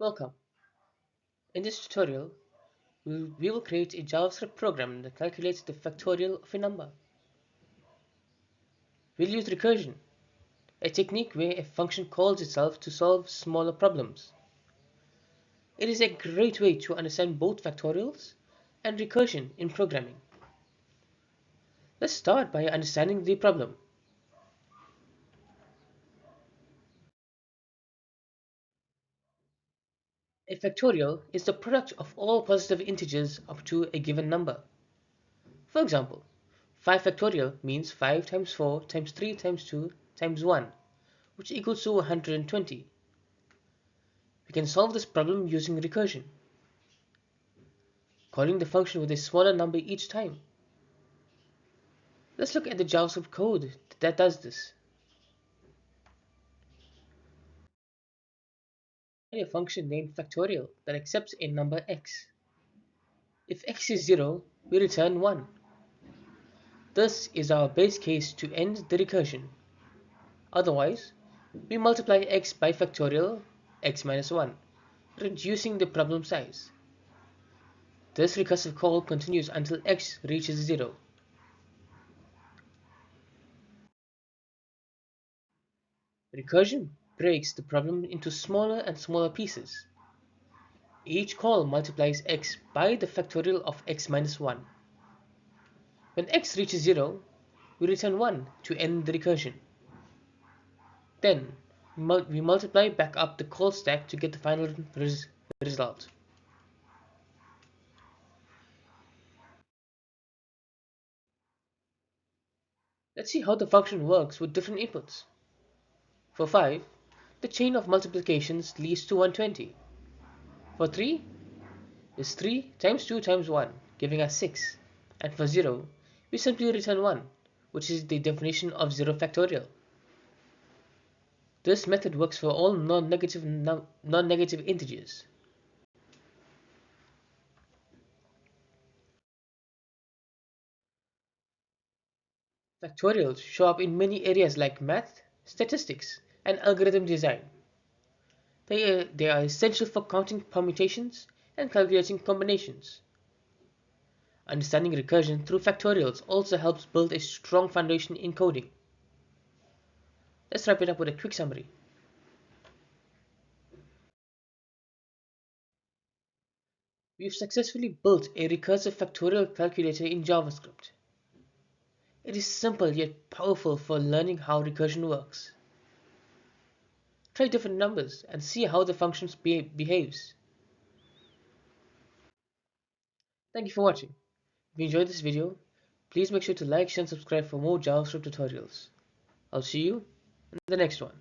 Welcome. In this tutorial, we will create a JavaScript program that calculates the factorial of a number. We'll use recursion, a technique where a function calls itself to solve smaller problems. It is a great way to understand both factorials and recursion in programming. Let's start by understanding the problem. A factorial is the product of all positive integers up to a given number. For example, 5 factorial means 5 times 4 times 3 times 2 times 1, which equals to 120. We can solve this problem using recursion, calling the function with a smaller number each time. Let's look at the JavaScript code that does this. We have a function named Factorial that accepts a number x. If x is 0, we return 1. This is our base case to end the recursion. Otherwise, we multiply x by factorial x minus 1, reducing the problem size. This recursive call continues until x reaches 0. Recursion breaks the problem into smaller and smaller pieces. Each call multiplies x by the factorial of x minus 1. When x reaches 0, we return 1 to end the recursion. Then, we multiply back up the call stack to get the final result. Let's see how the function works with different inputs. For 5, the chain of multiplications leads to 120. For 3, is 3 times 2 times 1, giving us 6. And for 0, we simply return 1, which is the definition of 0 factorial. This method works for all non-negative integers. Factorials show up in many areas like math, statistics, and algorithm design. They are essential for counting permutations and calculating combinations. Understanding recursion through factorials also helps build a strong foundation in coding. Let's wrap it up with a quick summary. We've successfully built a recursive factorial calculator in JavaScript. It is simple yet powerful for learning how recursion works. Try different numbers and see how the function behaves. Thank you for watching. If you enjoyed this video, please make sure to like, share and subscribe for more JavaScript tutorials. I'll see you in the next one.